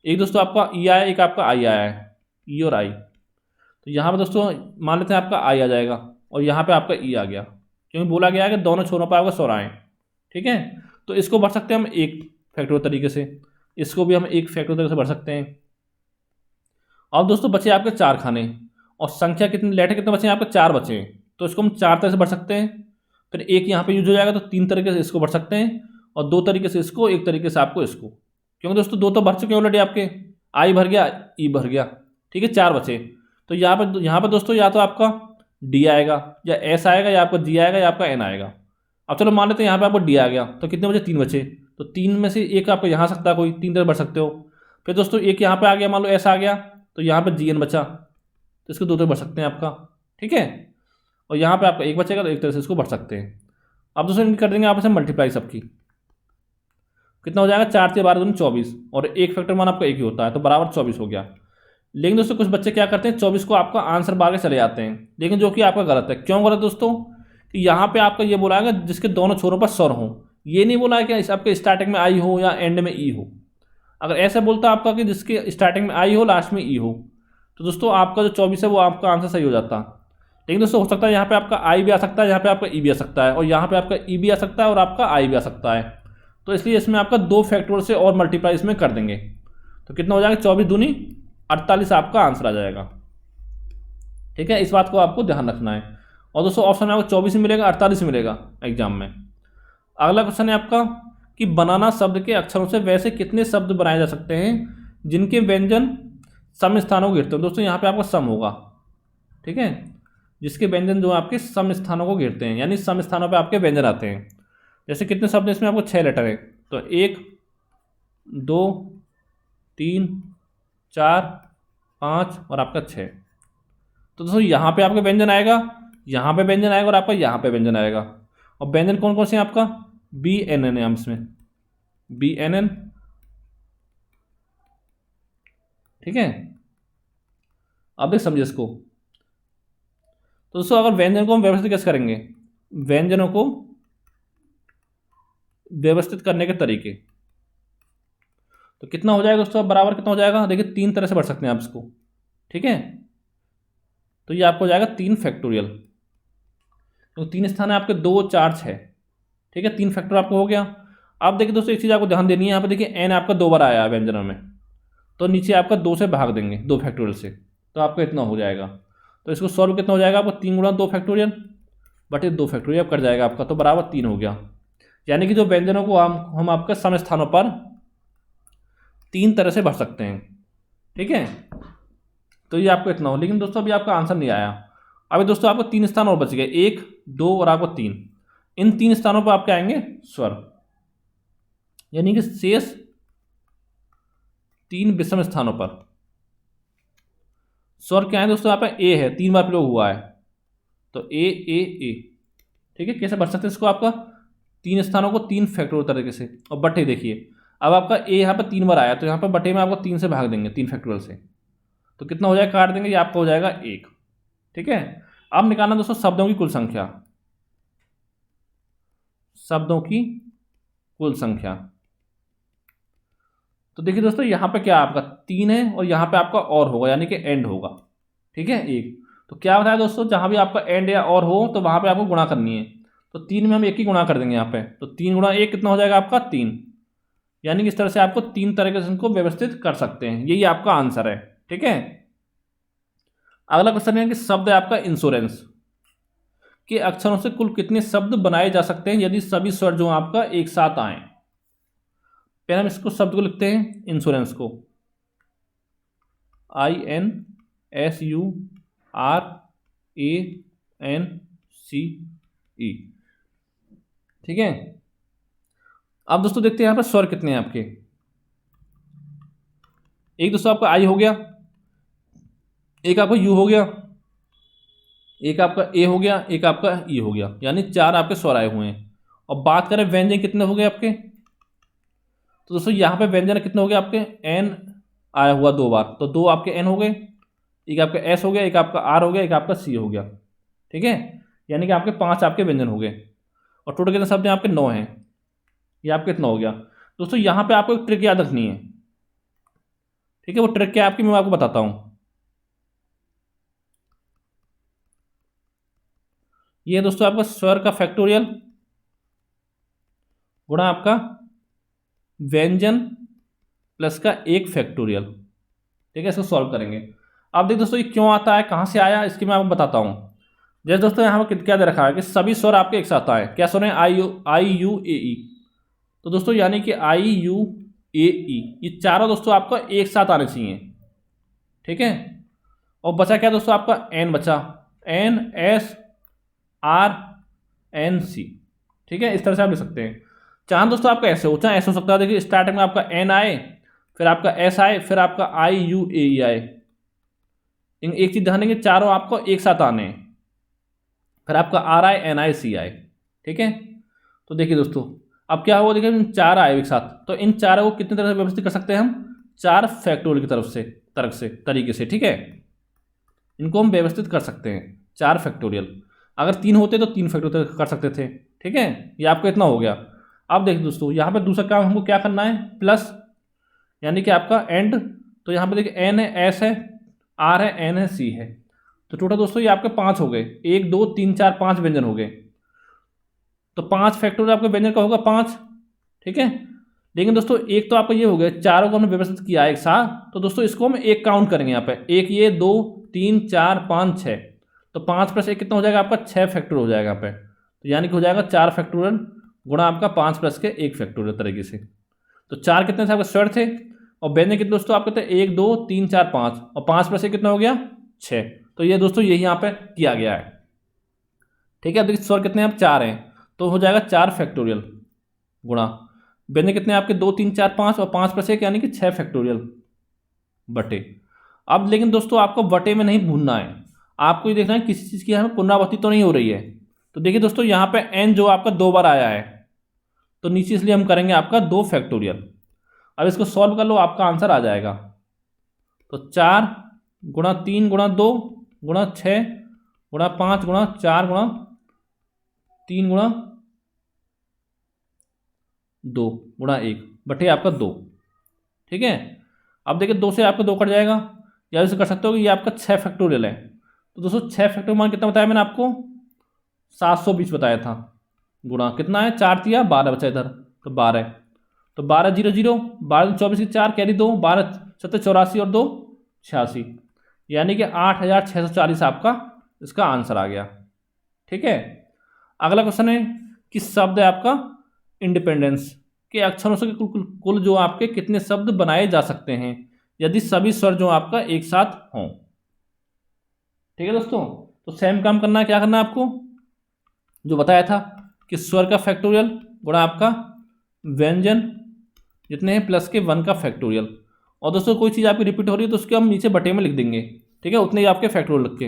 एक दोस्तों आपका ई आया, एक आपका आई आया है, ई और आई। तो यहाँ पर दोस्तों मान लेते हैं आपका आई आ जाएगा और यहाँ पे आपका ई आ गया, क्योंकि बोला गया है कि दोनों छोरों पर आपका स्वर आए, ठीक है। तो इसको भर सकते हैं हम एक फैक्टोरियल तरीके से, इसको भी हम एक फैक्टोरियल तरीके से भर सकते हैं। अब दोस्तों बचे आपके 4 खाने और संख्या कितने, लेटर कितने बचे हैं आपके, 4 बचे हैं, तो इसको हम 4 तरह से भर सकते हैं। फिर एक यहाँ पे यूज हो जाएगा, तो 3 तरीके से इसको भर सकते हैं और 2 तरीके से इसको, एक तरीके से आपको इसको, क्योंकि दोस्तों 2 तो भर चुके हैं ऑलरेडी आपके, आई भर गया ई भर गया, ठीक है, 4 बचे। तो यहाँ पर दोस्तों या तो आपका डी आएगा या एस आएगा या आपका जी आएगा या आपका एन आएगा। अब चलो मान लेते हैं यहाँ पे आपको डी आ गया, तो कितने बचे, 3 बचे, तो 3 में से एक आपका यहाँ सकता है, कोई 3 तरह भर सकते हो। फिर दोस्तों एक यहाँ पे आ गया, मान लो एस आ गया, तो यहाँ पे जी एन बचा, तो इसको 2 तरह भर सकते हैं आपका, ठीक है। और यहाँ पे आपका एक बचेगा, तो एक तरह से इसको भर सकते हैं। अब दोस्तों इनकी कर देंगे आपस में मल्टीप्लाई सबकी, कितना हो जाएगा, 4 से 12 24 और एक फैक्टर मान आपका एक ही होता है, तो बराबर 24 हो गया। लेकिन दोस्तों कुछ बच्चे क्या करते हैं, 24 को आपका आंसर बाहर चले जाते हैं, लेकिन जो कि आपका गलत है। क्यों गलत दोस्तों, कि यहाँ पे आपका ये बोला है जिसके दोनों छोरों पर स्वर हो, ये नहीं बोला है कि आपके स्टार्टिंग में आई हो या एंड में ई हो। अगर ऐसा बोलता आपका कि जिसके स्टार्टिंग में आई हो लास्ट में ई हो, तो दोस्तों आपका जो 24 है वो आपका आंसर सही हो जाता। लेकिन दोस्तों हो सकता है यहाँ पे आपका आई भी आ सकता है, यहाँ पे आपका ई भी आ सकता है, और यहाँ पे आपका ई भी आ सकता है और आपका आई भी आ सकता है। तो इसलिए इसमें आपका 2 फैक्टोरियल से और मल्टीप्लाई इसमें कर देंगे, तो कितना हो जाएगा, 24 दूनी 48 आपका आंसर आ जाएगा, ठीक है। इस बात को आपको ध्यान रखना है। और दोस्तों ऑप्शन में आपको 24 मिलेगा, 48 मिलेगा एग्जाम में। अगला क्वेश्चन है आपका कि बनाना शब्द के अक्षरों से वैसे कितने शब्द बनाए जा सकते हैं जिनके व्यंजन सम स्थानों को घेरते हैं। दोस्तों यहाँ पे आपका सम होगा, ठीक है, जिसके व्यंजन जो आपके सम स्थानों को घेरते हैं, यानी सम स्थानों पे आपके व्यंजन आते हैं। जैसे कितने शब्द हैं इसमें, आपको 6 लेटर हैं, तो 1 2 3 4 5 और आपका 6। तो दोस्तों यहाँ पे आपका व्यंजन आएगा, यहाँ पे व्यंजन आएगा और आपका यहाँ पे व्यंजन आएगा। और व्यंजन कौन कौन से हैं आपका, BNN है इसमें, BNN, ठीक है। अब देख समझिए इसको। तो दोस्तों अगर व्यंजन को हम व्यवस्थित कैसे करेंगे, व्यंजनों को व्यवस्थित करने के तरीके, तो कितना हो जाएगा दोस्तों, बराबर कितना हो जाएगा, देखिए 3 तरह से बढ़ सकते हैं आप इसको, ठीक है। तो ये आपको हो जाएगा 3 फैक्टोरियल, तो 3 स्थान है आपके 2 4 6, ठीक है, 3 फैक्टर आपको हो गया। अब देखिए दोस्तों एक चीज़ आपको ध्यान देनी है, यहाँ पे देखिए n आपका 2 बार आया है व्यंजनों में, तो नीचे आपका 2 से भाग देंगे, 2 फैक्टोरियल से, तो आपका इतना हो जाएगा। तो इसको सॉल्व कितना हो जाएगा आपको, 3 गुणा 2 फैक्टोरियल बटे 2 फैक्टोरियल कट जाएगा आपका, तो बराबर 3 हो गया। यानी कि जो व्यंजनों को हम आपके सम स्थानों पर 3 तरह से भर सकते हैं, ठीक है। तो ये आपको इतना हो, लेकिन दोस्तों अभी आपका आंसर नहीं आया। अभी दोस्तों आपको 3 स्थान और बच गए, 1 2 और आपको 3। इन 3 स्थानों पर आपके आएंगे स्वर, यानी कि शेष 3 विषम स्थानों पर स्वर क्या है दोस्तों, यहाँ पे ए है, 3 बार प्रयोग हुआ है, तो ए ए ए, ठीक है। कैसे भर सकते हैं इसको, आपका 3 स्थानों को 3 फैक्टोरियल तरीके से, और बटे देखिए अब आपका ए यहाँ पर 3 बार आया, तो यहाँ पर बटे में आपको 3 से भाग देंगे, 3 फैक्टोरियल से, तो कितना हो जाएगा, काट देंगे, ये आपका हो जाएगा 1, ठीक है। अब निकालना दोस्तों शब्दों की कुल संख्या, शब्दों की कुल संख्या। तो देखिए दोस्तों यहाँ पे क्या आपका 3 है और यहाँ पे आपका और होगा, यानी कि एंड होगा, ठीक है, 1। तो क्या बताया दोस्तों, जहाँ भी आपका एंड या और हो तो वहाँ पे आपको गुणा करनी है, तो 3 में हम 1 ही गुणा कर देंगे यहाँ पे, तो 3 गुणा 1 कितना हो जाएगा आपका 3। यानी कि इस तरह से आपको 3 तरीके से इनको व्यवस्थित कर सकते हैं, यही आपका आंसर है, ठीक है। अगला क्वेश्चन है कि शब्द है आपका इंश्योरेंस के अक्षरों से कुल कितने शब्द बनाए जा सकते हैं यदि सभी स्वर जो आपका एक साथ आए। पहले हम इसको शब्द को लिखते हैं, इंश्योरेंस को INSURANCE, ठीक है। अब दोस्तों देखते हैं यहाँ पर स्वर कितने हैं आपके। एक दोस्तों आपका आई हो गया, एक आपका यू हो गया, एक आपका ए हो गया, एक आपका ई हो गया, यानी 4 आपके स्वर आए हुए हैं। और बात करें व्यंजन कितने हो गए आपके, तो दोस्तों यहाँ पे व्यंजन कितने हो गए आपके, एन आया हुआ 2 बार, तो 2 आपके एन हो गए, एक आपका एस हो गया, एक आपका आर हो गया, एक आपका सी हो गया, ठीक है। यानी कि आपके 5 आपके व्यंजन हो गए, और टोटल कितने शब्द हैं आपके 9 हैं, ये आपके इतना हो गया। दोस्तों यहाँ पे आपको एक ट्रिक याद रखनी है, ठीक है। वो ट्रिक क्या है आपकी, मैं आपको बताता हूँ। ये दोस्तों आपका स्वर का फैक्टोरियल गुणा आपका व्यंजन प्लस का 1 फैक्टोरियल, ठीक है। इसको सॉल्व करेंगे। अब देखिए दोस्तों ये क्यों आता है, कहाँ से आया, इसकी मैं आपको बताता हूँ। जैसे दोस्तों यहाँ पर क्या दे रखा है कि सभी स्वर आपके एक साथ आए, क्या स्वर है, आई यू ए ई। तो दोस्तों यानी कि आई यू ए ई, ये चारों दोस्तों आपका एक साथ आने चाहिए, ठीक है। और बचा क्या दोस्तों आपका एन बचा, NSRNC, ठीक है। इस तरह से आप लिख सकते हैं। चाहे दोस्तों आपका ऐसे हो, चाहे ऐसे हो सकता है। देखिए स्टार्टिंग में आपका एन आए, फिर आपका एस आए, फिर आपका IUAE आए। एक चीज ध्यान देंगे, चारों आपको एक साथ आने हैं, फिर आपका RINIC आए, ठीक है। तो देखिए दोस्तों अब क्या हुआ, देखिए इन 4 आए एक साथ, तो इन चारों को कितनी तरह से व्यवस्थित कर सकते हैं हम, 4 फैक्टोरियल की तरीके से, ठीक है। इनको हम व्यवस्थित कर सकते हैं 4 फैक्टोरियल। अगर 3 होते तो 3 फैक्टोरियल कर सकते थे, ठीक है। ये आपको इतना हो गया। अब देखिए दोस्तों यहाँ पे दूसरा काम हमको क्या करना है, प्लस, यानी कि आपका एंड। तो यहाँ पे देखिए एन है, एस है, आर है, एन है, सी है। तो टोटल दोस्तों ये आपके 5 हो गए, 1 2 3 4 5 व्यंजन हो गए। तो 5 फैक्टोरियल आपके व्यंजन का होगा 5, ठीक है। लेकिन दोस्तों एक तो आपका ये हो गया, चारों को हमने व्यवस्थित किया एक साथ, तो दोस्तों इसको हम एक काउंट करेंगे यहाँ पे, 1 ये 2 3 4 5 6, तो 5+1 कितना हो जाएगा आपका 6 फैक्टोरियल हो जाएगा यहाँ पे, तो यानी कि हो जाएगा 4 फैक्टोरियल गुणा आपका 5+1 फैक्टोरियल तरीके से। तो 4 कितने थे आपके स्वर थे, और व्यंजन कितने दोस्तों आपके थे 1 2 3 4 5, और 5+1 कितना हो गया 6। तो ये दोस्तों यही यहाँ पे किया गया है। ठीक है, देखिए स्वर कितने हैं, अब 4 हैं, तो हो जाएगा 4 फैक्टोरियल गुणा व्यंजन कितने आपके 2 3 4 5, और 5+1 यानी कि 6 फैक्टोरियल बटे। अब लेकिन दोस्तों आपको बटे में नहीं भूलना है, आपको ये देखना है किसी चीज़ की हमें पुनरावृत्ति तो नहीं हो रही है। तो देखिए दोस्तों यहाँ पे n जो आपका 2 बार आया है, तो नीचे इसलिए हम करेंगे आपका 2 फैक्टोरियल। अब इसको सॉल्व कर लो, आपका आंसर आ जाएगा। तो 4 गुणा 3 गुणा 2 गुणा 6 गुणा 5 गुणा 4 गुणा 3 गुणा 2 गुणा 1 बटे आपका 2। ठीक है, अब देखिए 2 से आपका 2 कट जाएगा, या इसे कर सकते हो कि ये आपका 6 फैक्टोरियल है। तो दोस्तों 6 फैक्टोरियल मान कितना बताया मैंने आपको, 720 बताया था, गुणा कितना है 4 दिया 12 बचा इधर, तो 12, तो 12 0 0 12 24 की 4 कैरी 2 12 7 84 और 2 86, यानी कि 8640 आपका इसका आंसर आ गया। ठीक है, अगला क्वेश्चन है कि शब्द है आपका इंडिपेंडेंस के अक्षरों से कुल जो आपके कितने शब्द बनाए जा सकते हैं यदि सभी स्वर जो आपका एक साथ हों। ठीक है दोस्तों, तो सेम काम करना है, क्या करना है आपको, जो बताया था कि स्वर का फैक्टोरियल गुणा आपका व्यंजन जितने हैं प्लस के 1 का फैक्टोरियल। और दोस्तों कोई चीज़ आपकी रिपीट हो रही है तो उसके हम नीचे बटे में लिख देंगे। ठीक है, उतने ही आपके फैक्टोरियल लिख के,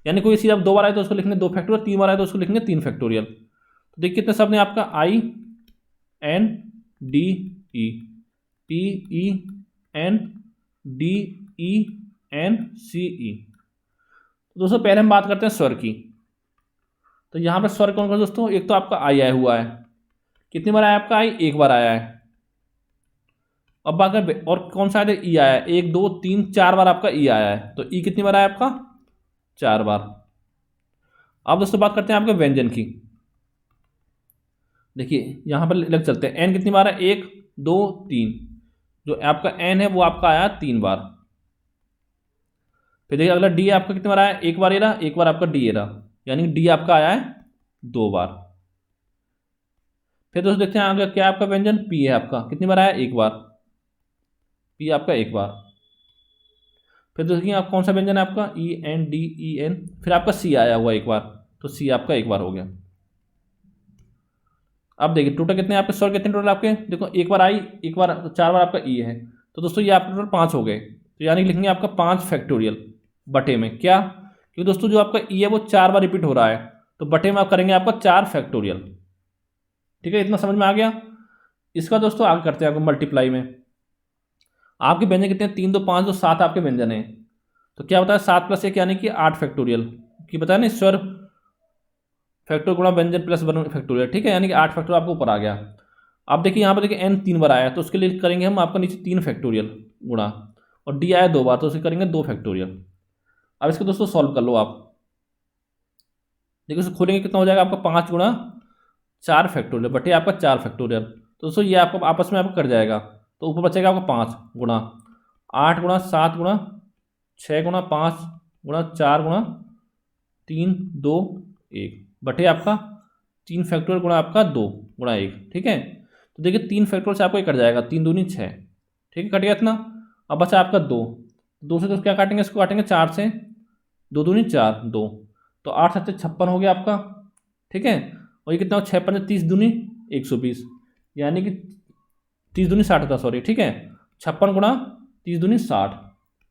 यानी कोई चीज़ आप 2 बार आए तो उसको लिखने 2 फैक्टोरियल, 3 बार आए तो उसको लिखेंगे 3 फैक्टोरियल। तो देखिए कितने शब्द हैं आपका INDEPENDENCE। तो दोस्तों पहले हम बात करते हैं स्वर की। तो यहाँ पे स्वर कौन कौन दोस्तों, एक तो आपका आई आया हुआ है, कितनी बार आया आपका आई, 1 बार आया है। अब बात करें और कौन सा है, ई आया है, 1 2 3 4 बार आपका ई आया है, तो ई कितनी बार आया आपका 4 बार। अब दोस्तों बात करते हैं आपके व्यंजन की। देखिए यहाँ पर लग चलते हैं, एन कितनी बार है, 1 2 3, जो आपका एन है वो आपका आया 3 बार। फिर देखिए अगला डी आपका कितनी बार आया, 1 बार ये रहा, 1 बार आपका डी ये रहा, यानी डी आपका आया है 2 बार। फिर दोस्तों देखते हैं आगे क्या आपका व्यंजन पी है आपका, कितनी बार आया, 1 बार, पी आपका 1 बार। फिर देखिए आप कौन सा व्यंजन है आपका ENDEN, फिर आपका सी आया हुआ 1 बार, तो सी आपका 1 बार हो गया। अब देखिए टोटल कितने आपके स्वर, कितने टोटल आपके, देखो 1 बार आई, 1 बार, 4 बार आपका ई है, तो दोस्तों ये आपके टोटल 5 हो गए। तो यानी लिखेंगे आपका 5 फैक्टोरियल बटे में क्या, क्योंकि दोस्तों जो आपका ई है वो 4 बार रिपीट हो रहा है, तो बटे में आप करेंगे आपका 4 फैक्टोरियल। ठीक है, इतना समझ में आ गया। इसका दोस्तों आगे करते हैं आपको मल्टीप्लाई में। आपके व्यंजन कितने हैं, 3 2 5 2 7 आपके व्यंजन हैं, तो क्या बताया 7+1 यानी कि 8 फैक्टोरियल की बताया ना, स्वर फैक्टोरियल गुणा व्यंजन प्लस 1 फैक्टोरियल। ठीक है, यानी कि 8 फैक्टोरियल आपको ऊपर आ गया। अब देखिए यहाँ पर देखिए एन 3 बार आया है, तो उसके लिए करेंगे हम आपका नीचे 3 फैक्टोरियल गुणा, और डी आया 2 बार, तो उसके करेंगे 2 फैक्टोरियल। अब इसको दोस्तों सॉल्व कर लो आप, देखिए उसको खोलेंगे कितना हो जाएगा आपका 5 गुणा 4 फैक्टोरियल बटे आपका 4 फैक्टोरियल। तो दोस्तों ये आपको आपस में आपको कट जाएगा, तो ऊपर बचेगा आपका 5 गुणा 8 गुणा 7 गुणा 6 गुणा 5 गुणा 4 गुणा 3 2 1 बटे आपका 3 फैक्टोरियल गुणा आपका 2 गुणा 1। ठीक है, तो देखिए 3 फैक्टोरियल से आपको ये कट जाएगा, 3 दूनी 6। ठीक है, कट गया इतना। अब बचा आपका 2 से तो क्या काटेंगे, इसको काटेंगे 4 से, 2 दूनी 4 2, तो 8 7 56 हो गया आपका। ठीक है, और ये कितना 6 5 30 दूनी 120, यानी कि 30 दूनी 60 होता, सॉरी। ठीक है, 56 गुणा 30 दूनी 60,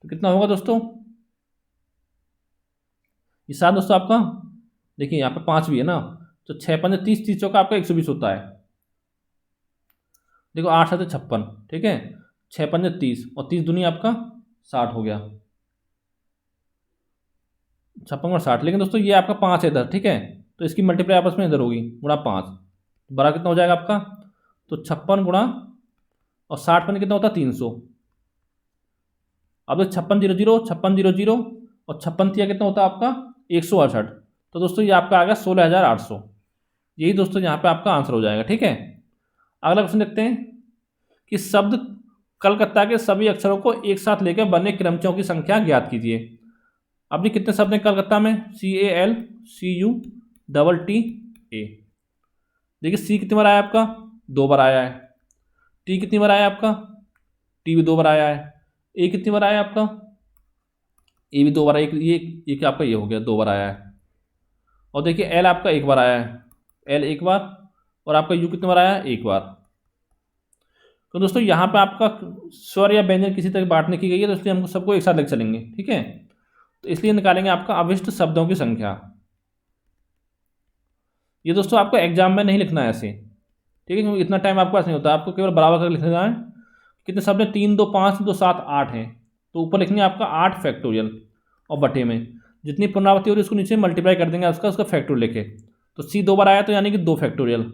तो कितना होगा दोस्तों, ये 7 दोस्तों आपका, देखिए यहाँ पे 5 भी है ना, तो 6 5 30 30 चौका आपका 120 होता है। देखो 8 7 56, ठीक है, 6 5 30 और 30 दूनी आपका 60 हो गया, 56 और 60। लेकिन दोस्तों ये आपका 5 है इधर, ठीक है, तो इसकी मल्टीप्लाई आपस में इधर होगी गुणा 5, बड़ा कितना हो जाएगा आपका, तो 56 गुणा और 60 5 कितना होता है 300। अब 56 0 0 56 0 0 और 56 3 कितना होता है आपका 168, तो दोस्तों ये आपका आ गया 16,800। यही दोस्तों यहाँ पे आपका आंसर हो जाएगा। ठीक है, अगला क्वेश्चन देखते हैं कि शब्द कलकत्ता के सभी अक्षरों को एक साथ लेकर बने क्रमचों की संख्या ज्ञात कीजिए। आपने कितने शब्द हैं कलकत्ता में? CALCUTTA। देखिए सी कितनी बार आया आपका? 2 बार आया है। टी कितनी बार आया आपका? टी भी 2 बार आया है। ए कितनी बार आया आपका? ए भी 2 बार आया। ये क्या आपका ये हो गया 2 बार आया है। और देखिए एल आपका 1 बार आया है, एल 1 बार। और आपका यू कितनी बार आया है? 1 बार। तो दोस्तों यहाँ पे आपका स्वर या व्यंजन किसी तरह बांट नहीं की गई है, तो इसलिए हमको सबको एक साथ लेकर चलेंगे, ठीक है। तो इसलिए निकालेंगे आपका अविष्ट शब्दों की संख्या। ये दोस्तों आपको एग्जाम में नहीं लिखना है ऐसे, ठीक है, क्योंकि इतना टाइम आपके पास नहीं होता। आपको केवल बराबर करके लिखना है। कितने शब्द हैं? 3 2 5 2 7 8 हैं। तो ऊपर लिखनी है आपका 8 फैक्टोरियल, और बटे में जितनी पुनरावृत्ति हो रही है उसको नीचे मल्टीप्लाई कर देंगे उसका फैक्टोरियल लेके। तो सी 2 बार आया तो यानी कि 2 फैक्टोरियल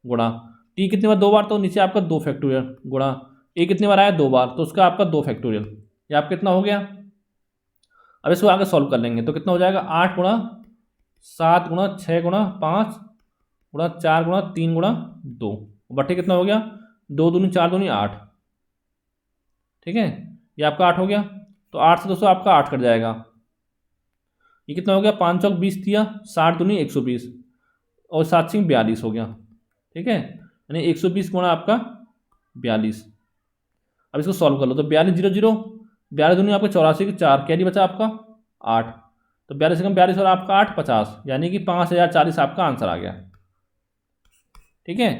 गुणा टी कितनी बार? 2 बार, तो नीचे आपका 2 फैक्टोरियल गुणा ए कितनी बार आया? 2 बार, तो उसका आपका 2 फैक्टोरियल। ये आपका कितना हो गया? अब इसको आगे सॉल्व कर लेंगे तो कितना हो जाएगा? 8 गुणा 7 गुणा 6 गुणा 5 गुणा 4 गुणा 3 गुणा 2, बटे कितना हो गया? 2 दूनी 4 दूनी 8, ठीक है, ये आपका 8 हो गया। तो 8 से दोस्तों आपका 8 कट जाएगा। ये कितना हो गया? 5 चौक 20 दिया, 60 दूनी 120, और 7 सिंह 42 हो गया, ठीक है, यानी 120 गुणा आपका 42। अब इसको सॉल्व कर लो तो 42 0 0, 42 दूनी आपका 84 के 4, कैरी बचा आपका 8, तो 42 से कम 42 और आपका 8 50, यानी कि 5040 आपका आंसर आ गया, ठीक है।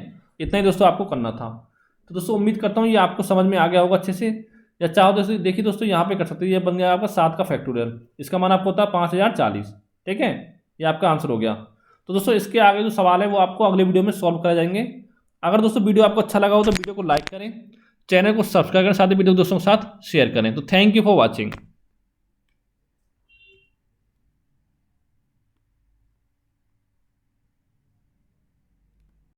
इतना ही दोस्तों आपको करना था। तो दोस्तों उम्मीद करता हूँ ये आपको समझ में आ गया होगा अच्छे से। या चाहो दोस्तों देखिए दोस्तों यहाँ पे कर सकते हैं, ये बन गया आपका 7 का फैक्टोरियल, इसका मान आपको होता है 5040, ठीक है, ये आपका आंसर हो गया। तो दोस्तों इसके आगे जो सवाल है वो आपको अगले वीडियो में सॉल्व कराए जाएंगे। अगर दोस्तों वीडियो आपको अच्छा लगा हो तो वीडियो को लाइक करें, चैनल को सब्सक्राइब करें, साथ ही वीडियो दोस्तों के साथ शेयर करें। तो थैंक यू फॉर वॉचिंग।